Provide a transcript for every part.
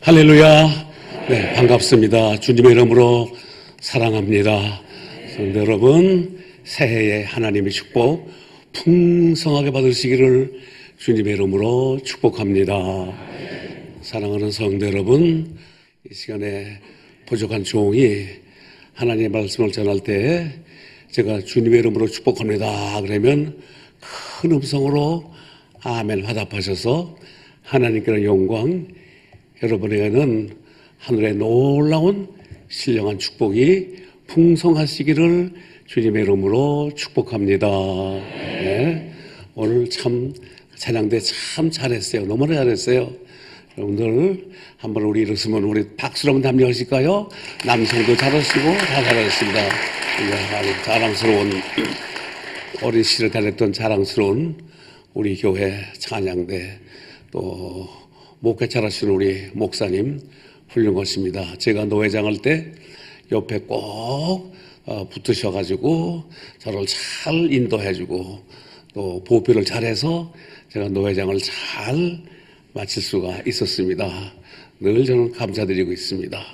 할렐루야. 네, 반갑습니다. 주님의 이름으로 사랑합니다. 성도 여러분, 새해에 하나님의 축복 풍성하게 받으시기를 주님의 이름으로 축복합니다. 사랑하는 성도 여러분, 이 시간에 부족한 종이 하나님의 말씀을 전할 때 제가 주님의 이름으로 축복합니다 그러면 큰 음성으로 아멘 화답하셔서 하나님께는 영광, 여러분에게는 하늘의 놀라운 신령한 축복이 풍성하시기를 주님의 이름으로 축복합니다. 네. 오늘 참 찬양대 참 잘했어요. 너무나 잘했어요. 여러분들 한번 우리 일어서면 우리 박수로 한번 담력하실까요? 남성도 잘하시고 다 잘하셨습니다. 아주 자랑스러운 어린 시를 다녔던 자랑스러운 우리 교회 찬양대 또 목회 잘하시는 우리 목사님 훌륭하십니다. 제가 노회장 할 때 옆에 꼭 붙으셔가지고 저를 잘 인도해주고 또 보필을 잘해서 제가 노회장을 잘 마칠 수가 있었습니다. 늘 저는 감사드리고 있습니다.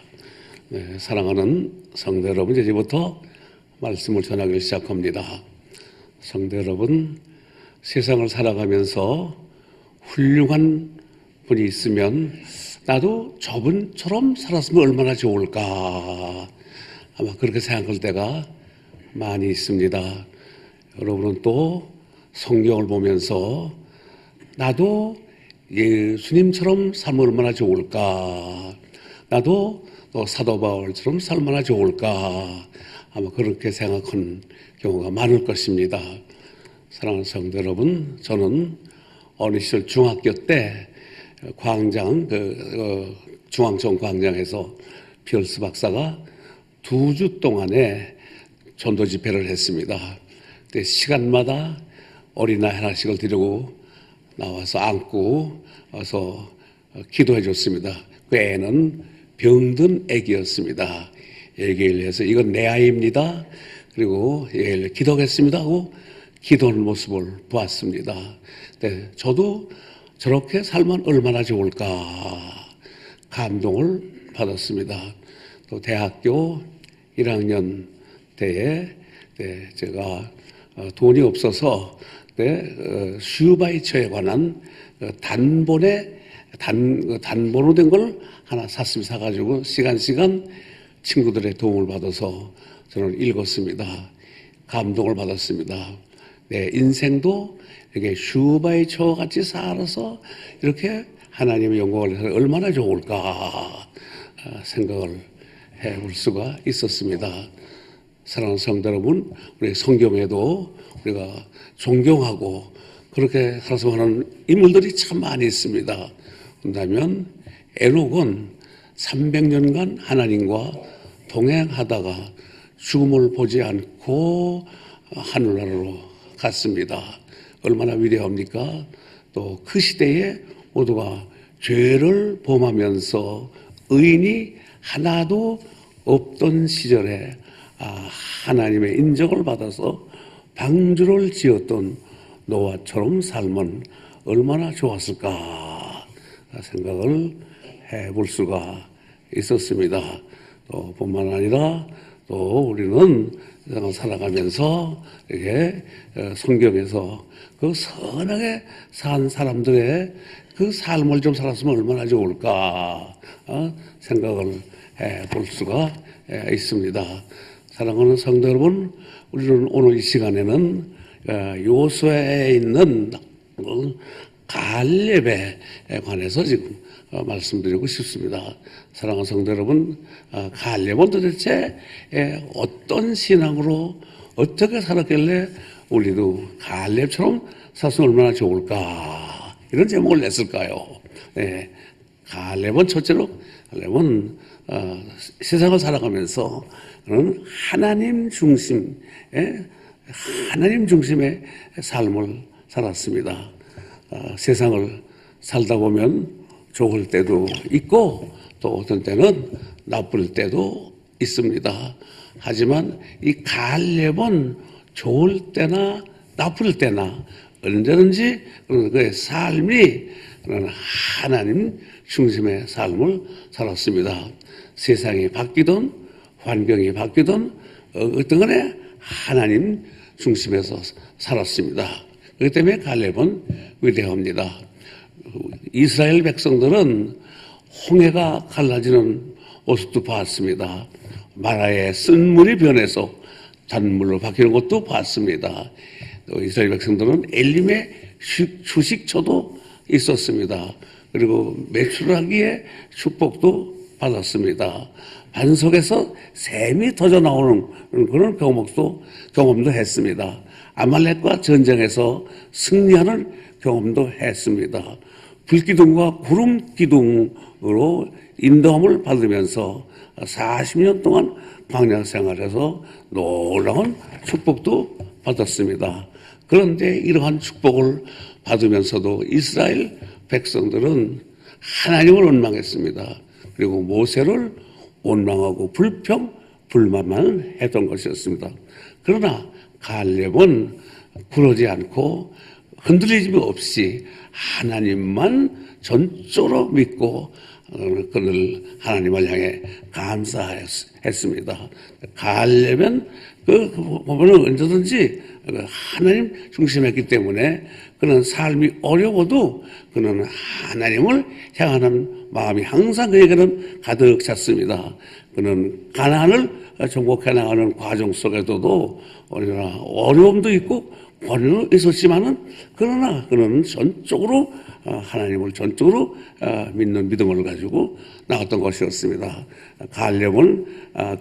네, 사랑하는 성도 여러분, 이제부터 말씀을 전하기 시작합니다. 성도 여러분, 세상을 살아가면서 훌륭한 분이 있으면 나도 저분처럼 살았으면 얼마나 좋을까, 아마 그렇게 생각할 때가 많이 있습니다. 여러분은 또 성경을 보면서 나도 예수님처럼 살면 얼마나 좋을까, 나도 또 사도 바울처럼 살면 얼마나 좋을까, 아마 그렇게 생각하는 경우가 많을 것입니다. 사랑하는 성도 여러분, 저는 어느 시절 중학교 때 광장, 중앙청 광장에서 피얼스 박사가 2주 동안에 전도 집회를 했습니다. 그때 시간마다 어린아이 하나씩을 데리고 나와서 안고 와서 기도해 줬습니다. 그 애는 병든 애기였습니다. 얘기를 해서 이건 내 아이입니다. 그리고 얘를 기도하겠습니다 하고 기도하는 모습을 보았습니다. 네, 저도 저렇게 살면 얼마나 좋을까 감동을 받았습니다. 또 대학교 1학년 때에 제가 돈이 없어서 슈바이처에 관한 단본으로 된 걸 하나 사가지고 시간 친구들의 도움을 받아서 저는 읽었습니다. 감동을 받았습니다. 내 인생도 이렇게 슈바이처 같이 살아서 이렇게 하나님의 영광을 위해서 얼마나 좋을까 생각을 해볼 수가 있었습니다. 사랑하는 성도 여러분, 우리 성경에도 우리가 존경하고 그렇게 살아서 하는 인물들이 참 많이 있습니다. 그렇다면 에녹은 300년간 하나님과 동행하다가 죽음을 보지 않고 하늘나라로 갔습니다. 얼마나 위대합니까? 또 그 시대에 모두가 죄를 범하면서 의인이 하나도 없던 시절에 하나님의 인정을 받아서 방주를 지었던 노아처럼 살면 얼마나 좋았을까 생각을 해볼 수가 있었습니다. 또 뿐만 아니라 또 우리는 세상을 살아가면서 이렇게 성경에서 그 선하게 산 사람들의 그 삶을 좀 살았으면 얼마나 좋을까 생각을 해볼 수가 있습니다. 사랑하는 성도 여러분, 우리는 오늘 이 시간에는 요수아에 있는 갈렙에 관해서 지금 말씀드리고 싶습니다. 사랑하는 성도 여러분, 갈렙은 도대체 어떤 신앙으로 어떻게 살았길래 우리도 갈렙처럼 살았으면 얼마나 좋을까, 이런 제목을 냈을까요? 네, 갈렙은 첫째로 세상을 살아가면서 하나님 중심의 삶을 살았습니다. 세상을 살다 보면 좋을 때도 있고 또 어떤 때는 나쁠 때도 있습니다. 하지만 이 갈렙은 좋을 때나 나쁠 때나 언제든지 그의 삶이 그런 하나님 중심의 삶을 살았습니다. 세상이 바뀌든 환경이 바뀌든 어떤 간에 하나님 중심에서 살았습니다. 그렇기 때문에 갈렙은 위대합니다. 이스라엘 백성들은 홍해가 갈라지는 모습도 봤습니다. 마라의 쓴 물이 변해서 단물로 바뀌는 것도 봤습니다. 또 이스라엘 백성들은 엘림의 휴식처도 있었습니다. 그리고 매출하기의 축복도 받았습니다. 반석에서 샘이 터져 나오는 그런 경험도 했습니다. 아말렉과 전쟁에서 승리하는 경험도 했습니다. 불기둥과 구름 기둥으로 인도함을 받으면서 40년 동안 광야 생활에서 놀라운 축복도 받았습니다. 그런데 이러한 축복을 받으면서도 이스라엘 백성들은 하나님을 원망했습니다. 그리고 모세를 원망하고 불평불만만 했던 것이었습니다. 그러나 갈렙은 그러지 않고 흔들리지 없이 하나님만 전적으로 믿고 그를 하나님을 향해 감사했습니다. 갈렙은 보면은 언제든지 하나님 중심했기 때문에 그는 삶이 어려워도 그는 하나님을 향하는 마음이 항상 그에게는 가득 찼습니다. 그는 가난을 정복해 나가는 과정 속에서도 어려움도 있고 권유도 있었지만은 그러나 그는 전적으로 하나님을 전적으로 믿는 믿음을 가지고 나갔던 것이었습니다. 갈렙은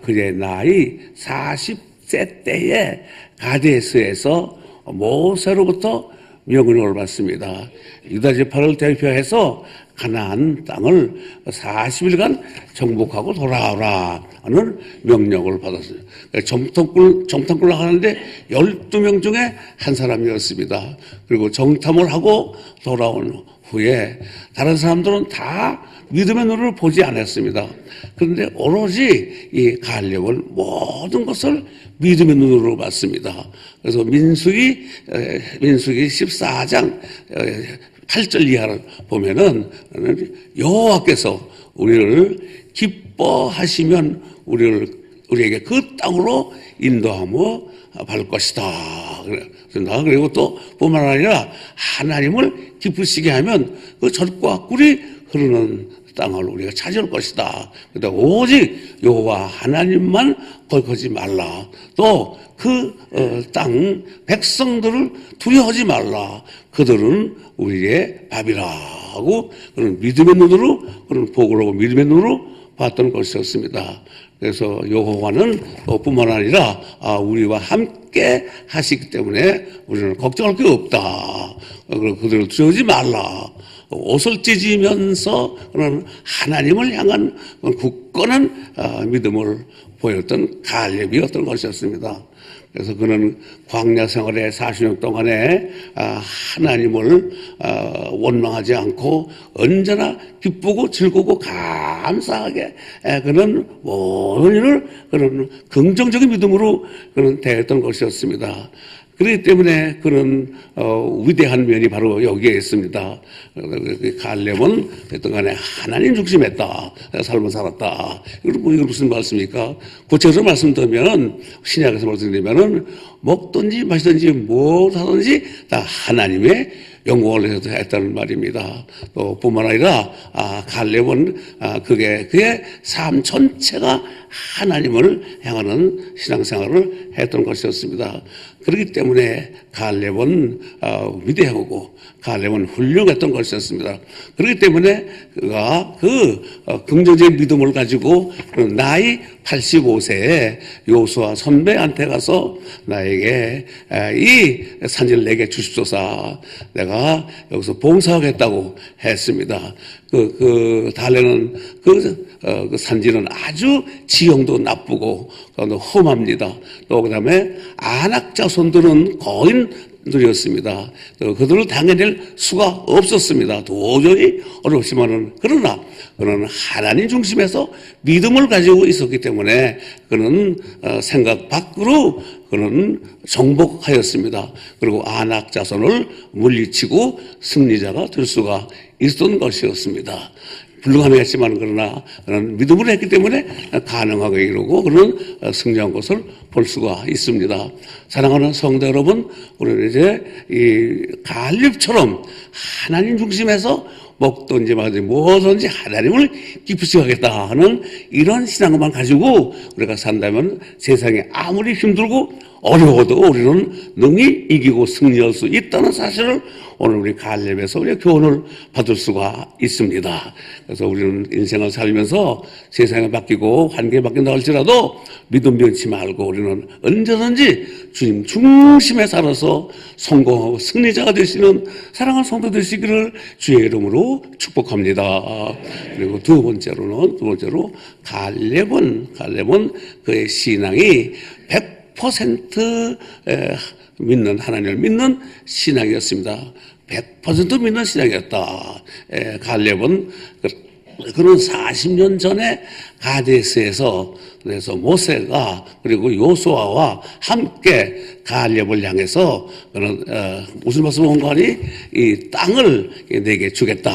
그의 나이 40세 때에 가데스에서 모세로부터 명령을 받습니다. 유다 지파를 대표해서 가나안 땅을 40일간 정복하고 돌아오라 하는 명령을 받았어요. 정탐꾼을 하는데 12명 중에 한 사람이었습니다. 그리고 정탐을 하고 돌아온 후에 다른 사람들은 다 믿음의 눈으로 보지 않았습니다. 그런데 오로지 이 갈렙은 모든 것을 믿음의 눈으로 봤습니다. 그래서 민수기 14장 8절 이하를 보면은 여호와께서 우리를 기뻐하시면 우리에게 그 땅으로 인도하며 갈 것이다. 그리고 또 뿐만 아니라 하나님을 기쁘시게 하면 그 젖과 꿀이 흐르는 땅을 우리가 찾을 것이다. 그러니까 오직 여호와 하나님만 거역하지 말라. 또 그 땅 백성들을 두려워하지 말라. 그들은 우리의 밥이라 하고 그런 믿음의 눈으로 그런 복을 하고 믿음의 눈으로 봤던 것이었습니다. 그래서 여호와는 뿐만 아니라 우리와 함께 하시기 때문에 우리는 걱정할 게 없다. 그들을 두려워하지 말라. 옷을 찢으면서 그런 하나님을 향한 굳건한 믿음을 보였던 갈렙이었던 것이었습니다. 그래서 그는 광야 생활의 40년 동안에 하나님을 원망하지 않고 언제나 기쁘고 즐거고 감사하게 그는 모든 일을 그런 긍정적인 믿음으로 그는 대했던 것이었습니다. 그렇기 때문에 그런 위대한 면이 바로 여기에 있습니다. 갈렙은 어떤 간에 하나님 중심했다. 삶을 살았다. 이건 무슨 말씀입니까? 구체적으로 말씀드리면 신약에서 말씀드리면 먹든지 마시든지 뭘 하든지 다 하나님의 영광을 위해서 했다는 말입니다. 또 뿐만 아니라 갈렙은 그의 삶 전체가 하나님을 향하는 신앙생활을 했던 것이었습니다. 그렇기 때문에 갈렙은 위대하고 갈렙은 훌륭했던 것이었습니다. 그렇기 때문에 그가 긍정적인 믿음을 가지고 나이 85세에 요수아 선배한테 가서 나에게 이 산지를 내게 주십소서. 내가 여기서 봉사하겠다고 했습니다. 달래는 그 산지는 아주 지형도 나쁘고 험합니다. 또 그다음에 안악 자손들은 거의 사람들이었습니다. 그들을 당해낼 수가 없었습니다. 도저히 어렵지만은 그러나 그는 하나님 중심에서 믿음을 가지고 있었기 때문에 그는 생각 밖으로 그는 정복하였습니다. 그리고 아낙 자손을 물리치고 승리자가 될 수가 있었던 것이었습니다. 불가능했지만 그러나 그는 믿음을 했기 때문에 가능하게 이루고 그는 승리한 것을 볼 수가 있습니다. 사랑하는 성도 여러분, 우리는 이제 이 갈렙처럼 하나님 중심에서 먹든지 마든지 뭐든지 하나님을 기쁘시게 하겠다 하는 이런 신앙만 가지고 우리가 산다면 세상에 아무리 힘들고 어려워도 우리는 능히 이기고 승리할 수 있다는 사실을 오늘 우리 갈렙에서 우리가 교훈을 받을 수가 있습니다. 그래서 우리는 인생을 살면서 세상에 바뀌고 환경에 바뀐다 할지라도 믿음 변치 말고 우리는 언제든지 주님 중심에 살아서 성공하고 승리자가 되시는 사랑하는 성도 되시기를 주의 이름으로 축복합니다. 그리고 두 번째로 갈렙은 그의 신앙이 100% 믿는 하나님을 믿는 신앙이었습니다. 100% 믿는 신앙이었다. 갈렙은 그는 40년 전에 가데스에서 그래서 모세가 그리고 요수아와 함께 갈렙을 향해서 그는 무슨 말씀을 한 거니? 이 땅을 내게 주겠다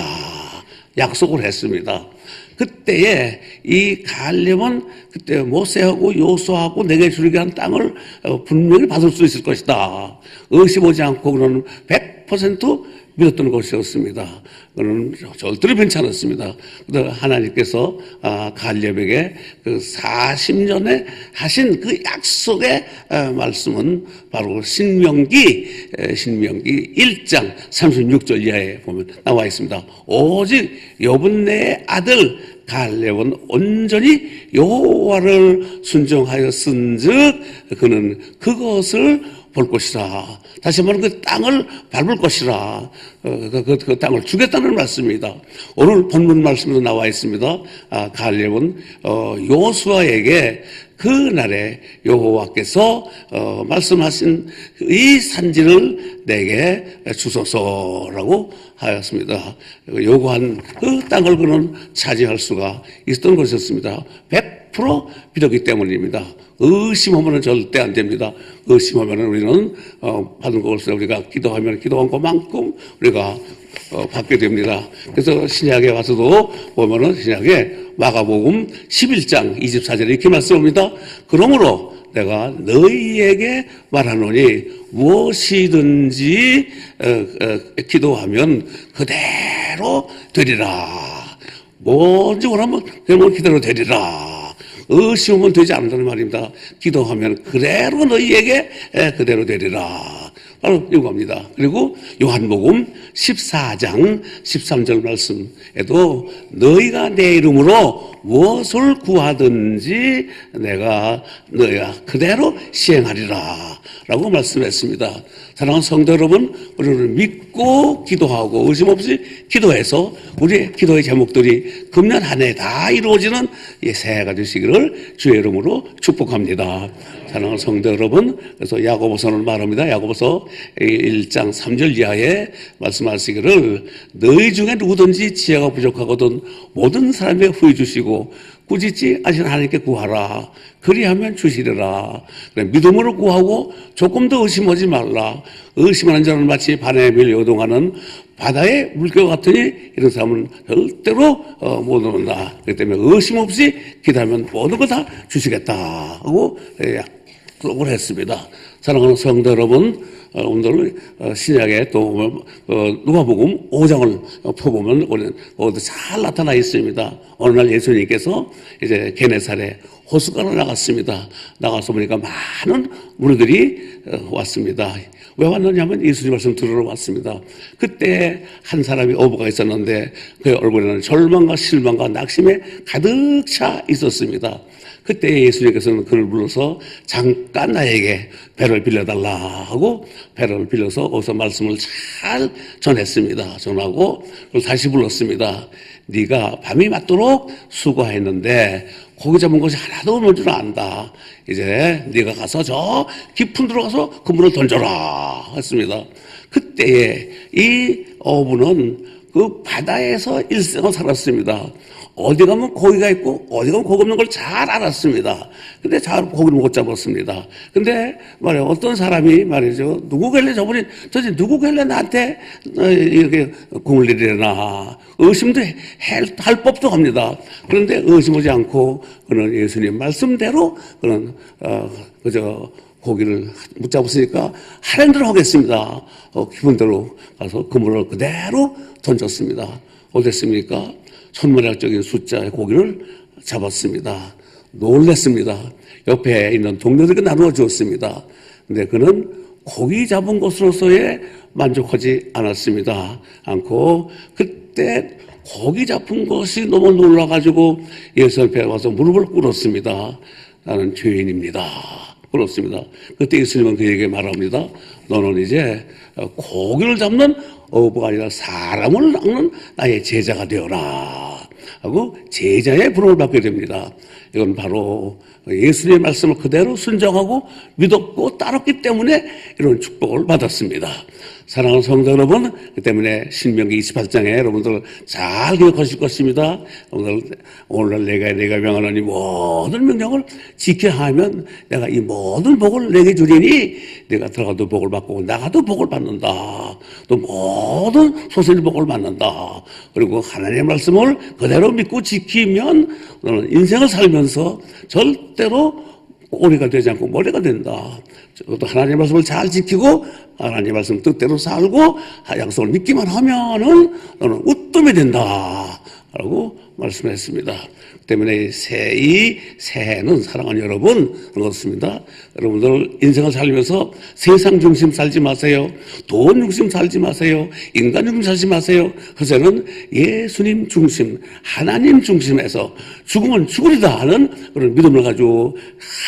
약속을 했습니다. 그때에 이 갈렙은 그때 모세하고 요수아하고 내게 주리게 한 땅을 분명히 받을 수 있을 것이다. 의심하지 않고 그는 100% 믿었던 것이었습니다. 그는 절대로 변치 않았습니다. 하나님께서 갈렙에게 그 40년에 하신 그 약속의 말씀은 바로 신명기 1장 36절 이하에 보면 나와 있습니다. 오직 여분네의 아들 갈렙은 온전히 여호와를 순종하였은즉 그는 그것을 볼 것이라. 다시 말하면 그 땅을 밟을 것이라. 그 땅을 주겠다는 말씀입니다. 오늘 본문 말씀에도 나와 있습니다. 갈렙은 요수아에게 그날에 여호와께서 말씀하신 이 산지를 내게 주소서라고 하였습니다. 요구한 그 땅을 그는 차지할 수가 있었던 것이었습니다. 100% 믿었기 때문입니다. 의심하면 절대 안 됩니다. 의심하면 우리는 받은 것을 우리가 기도하면 기도한 것만큼 우리가 받게 됩니다. 그래서 신약에 와서도 보면은 신약에 마가복음 11장 24절에 이렇게 말씀합니다. 그러므로 내가 너희에게 말하노니 무엇이든지 기도하면 그대로 되리라. 뭔지 원하면 그대로 되리라. 의심하면 되지 않는다는 말입니다. 기도하면 그대로 너희에게 그대로 되리라. 바로 이겁니다. 그리고 요한복음 14장 13절 말씀에도 너희가 내 이름으로 무엇을 구하든지 내가 너희가 그대로 시행하리라 라고 말씀했습니다. 사랑하는 성도 여러분, 우리는 믿고 기도하고 의심 없이 기도해서 우리의 기도의 제목들이 금년 한 해 다 이루어지는 새해가 되시기를 주의 이름으로 축복합니다. 사랑하는 성도 여러분, 그래서 야고보서는 말합니다. 야고보서 1장 3절 이하에 말씀하시기를 너희 중에 누구든지 지혜가 부족하거든 모든 사람에게 후히 주시고 꾸짖지 아시는 하나님께 구하라. 그리하면 주시리라. 믿음으로 구하고 조금 더 의심하지 말라. 의심하는 자는 마치 바다에 밀려 요동하는 바다의 물결 같으니 이런 사람은 절대로 못 오는다. 그렇기 때문에 의심 없이 기도하면 모든 거 다 주시겠다 하고 약속을 했습니다. 사랑하는 성도 여러분, 오늘 신약에 또 누가복음 5장을 펴보면 거기도 잘 나타나 있습니다. 어느 날 예수님께서 이제 게네사렛 호숫가로 나갔습니다. 나가서 보니까 많은 무리들이 왔습니다. 왜 왔느냐면 예수님 말씀 들으러 왔습니다. 그때 한 사람이 어부가 있었는데 그의 얼굴에는 절망과 실망과 낙심에 가득 차 있었습니다. 그때 예수님께서는 그를 불러서 잠깐 나에게 배를 빌려달라 하고 배를 빌려서 거기서 말씀을 잘 전했습니다. 전하고 다시 불렀습니다. 네가 밤이 맞도록 수고했는데 고기 잡은 것이 하나도 없는 줄 안다. 이제 네가 가서 저 깊은 데로 가서 그물을 던져라 했습니다. 그때에 이 어부는 그 바다에서 일생을 살았습니다. 어디 가면 고기가 있고 어디 가면 고기 없는 걸 잘 알았습니다. 근데 잘 고기를 못 잡았습니다. 근데 말이야 어떤 사람이 말이죠. 누구길래 저분이 도대체 누구길래 나한테 이렇게 공을 내리려나 의심도 할 법도 합니다. 그런데 의심하지 않고 그는 예수님 말씀대로 그는 그저 고기를 못 잡았으니까 하는 대로 하겠습니다. 기분 대로 가서 그물을 그대로 던졌습니다. 어땠습니까? 천문학적인 숫자의 고기를 잡았습니다. 놀랐습니다. 옆에 있는 동료들에게 나누어 주었습니다. 근데 그는 고기 잡은 것으로서의 만족하지 않고 그때 고기 잡은 것이 너무 놀라가지고 예수 앞에 와서 무릎을 꿇었습니다. 나는 죄인입니다. 꿇었습니다. 그때 예수님은 그에게 말합니다. 너는 이제 고기를 잡는 어부가 아니라 사람을 낚는 나의 제자가 되어라 하고 제자의 부름을 받게 됩니다. 이건 바로 예수님의 말씀을 그대로 순종하고 믿었고 따랐기 때문에 이런 축복을 받았습니다. 사랑하는 성도 여러분, 그 때문에 신명기 28장에 여러분들 잘 기억하실 것입니다. 여러분들 오늘날 내가 명하노니 모든 명령을 지켜야 하면 내가 이 모든 복을 내게 주리니 내가 들어가도 복을 받고 나가도 복을 받는다. 또 모든 소생의 복을 받는다. 그리고 하나님의 말씀을 그대로 믿고 지키면 너는 인생을 살면서 절대로 꼬리가 되지 않고 머리가 된다. 또 하나님의 말씀을 잘 지키고 하나님의 말씀 뜻대로 살고 약속을 믿기만 하면은 너는 우뜸이 된다. 라고 말씀했습니다. 때문에 이 새해는 사랑하는 여러분 그렇습니다. 여러분들 인생을 살면서 세상 중심 살지 마세요. 돈 중심 살지 마세요. 인간 중심 살지 마세요. 그새는 예수님 중심, 하나님 중심에서 죽으면 죽으리다 하는 그런 믿음을 가지고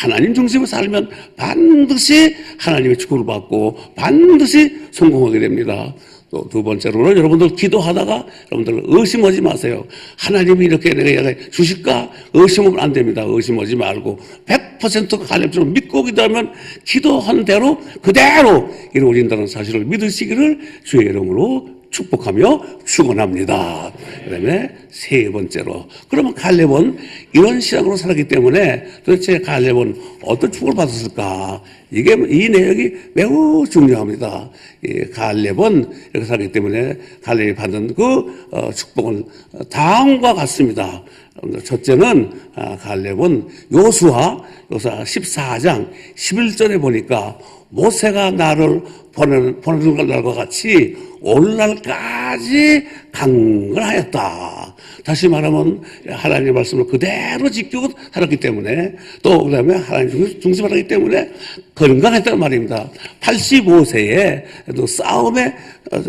하나님 중심으로 살면 반드시 하나님의 축복을 받고 반드시 성공하게 됩니다. 또 두 번째로는 여러분들 기도하다가 여러분들 의심하지 마세요. 하나님이 이렇게 내가 주실까? 의심하면 안 됩니다. 의심하지 말고 100% 갈렙처럼 믿고 기도하면 기도한 대로 그대로 이루어진다는 사실을 믿으시기를 주의 이름으로 축복하며 축원합니다. 그다음에 세 번째로 그러면 갈렙은 이런 신앙으로 살았기 때문에 도대체 갈렙은 어떤 축복을 받았을까? 이게 이 내용이 매우 중요합니다. 갈렙은 이렇게 살기 때문에 갈렙이 받은 그 축복은 다음과 같습니다. 첫째는 갈렙은 요수아 14장 11절에 보니까 모세가 나를 보내는 것과 같이 오늘날까지 강건하였다. 다시 말하면 하나님의 말씀을 그대로 지키고 살았기 때문에 또 그다음에 하나님 중심을 하기 때문에 건강했다는 말입니다. 85세에 또 싸움에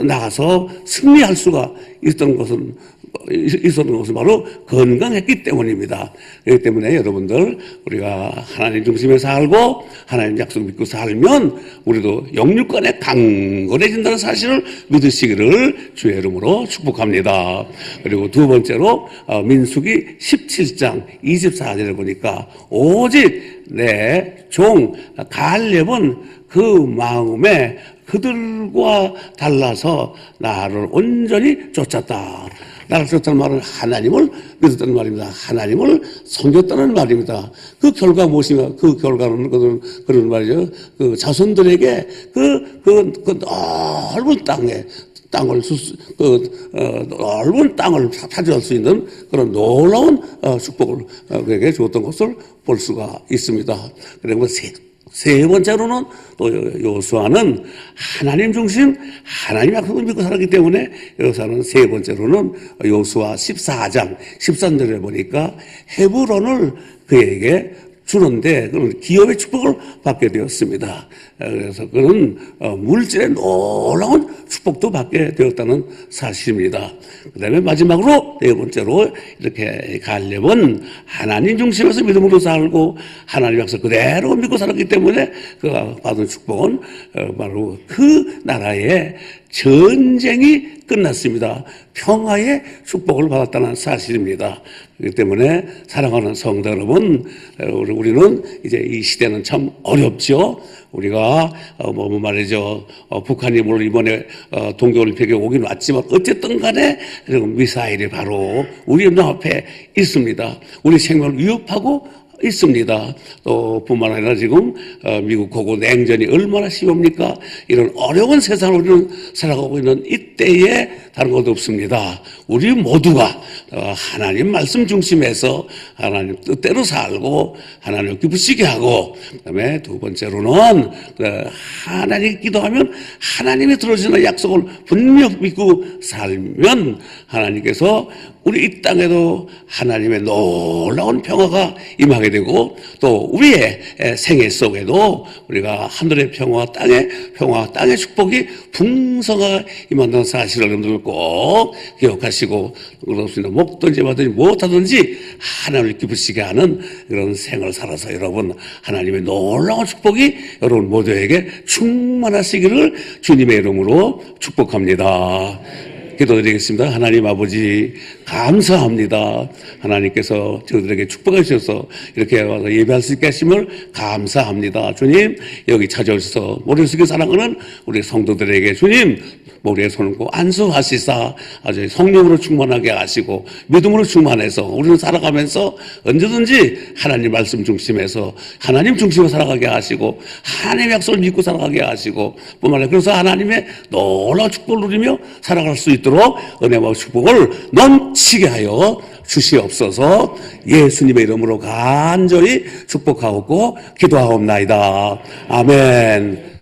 나가서 승리할 수가 있었던 것은 바로 건강했기 때문입니다. 그렇기 때문에 여러분들 우리가 하나님 중심에 살고 하나님 약속 믿고 살면 우리도 영육간에 강건해진다는 사실을 믿으시기를 주의 이름으로 축복합니다. 그리고 두 번째로 민수기 17장 24절에 보니까 오직 내 종 갈렙은 그 마음에 그들과 달라서 나를 온전히 쫓았다. 나를 쫓았다는 말은 하나님을 믿었다는 말입니다. 하나님을 섬겼다는 말입니다. 그 결과 무엇인가? 그 결과는 그런 말이죠. 그 자손들에게 그 넓은 넓은 땅을 차지할 수 있는 그런 놀라운 축복을 그에게 주었던 것을 볼 수가 있습니다. 그리고 세 번째로는 또 요수아는 하나님 중심, 하나님 약속을 믿고 살았기 때문에 요수아는 세 번째로는 요수아 14장 13절에 보니까 헤브론을 그에게 주는데 그런 기업의 축복을 받게 되었습니다. 그래서 그는 물질의 놀라운 축복도 받게 되었다는 사실입니다. 그 다음에 마지막으로 네 번째로 이렇게 갈렙은 하나님 중심에서 믿음으로 살고 하나님 약속 그대로 믿고 살았기 때문에 그가 받은 축복은 바로 그 나라의 전쟁이 끝났습니다. 평화의 축복을 받았다는 사실입니다. 그렇기 때문에 사랑하는 성도 여러분, 우리는 이제 이 시대는 참 어렵죠. 우리가 말이죠, 북한이 물론 이번에 동계올림픽에 오긴 왔지만 어쨌든 간에 미사일이 바로 우리 눈앞에 있습니다. 우리 생명을 위협하고 있습니다. 또 뿐만 아니라 지금 미국 고고 냉전이 얼마나 심합니까? 이런 어려운 세상을 우리는 살아가고 있는 이때에 다른 것도 없습니다. 우리 모두가 하나님 말씀 중심에서 하나님 뜻대로 살고 하나님을 기쁘시게 하고, 그다음에 두 번째로는 하나님 기도하면 하나님이 들어주시는 약속을 분명 믿고 살면 하나님께서 우리 이 땅에도 하나님의 놀라운 평화가 임하게 되고, 또 우리의 생애 속에도 우리가 하늘의 평화와 땅의 축복이 풍성하게 임한다는 사실을 여러분들 꼭 기억하시고, 그렇습니다. 먹든지 마든지 무엇하든지 하나님을 기쁘시게 하는 그런 생을 살아서 여러분 하나님의 놀라운 축복이 여러분 모두에게 충만하시기를 주님의 이름으로 축복합니다. 기도드리겠습니다. 하나님 아버지 감사합니다. 하나님께서 저희들에게 축복해 주셔서 이렇게 와서 예배할 수 있게 하심을 감사합니다. 주님, 여기 찾아오셔서 모래속에 사랑하는 우리 성도들에게 주님 머리에 손을 얹고 안수하시사 아주 성령으로 충만하게 하시고 믿음으로 충만해서 우리는 살아가면서 언제든지 하나님 말씀 중심에서 하나님 중심으로 살아가게 하시고 하나님의 약속을 믿고 살아가게 하시고 뿐만 아니라 그래서 하나님의 놀라운 축복을 누리며 살아갈 수 있도록 은혜와 축복을 넘치게 하여 주시옵소서. 예수님의 이름으로 간절히 축복하옵고 기도하옵나이다. 아멘.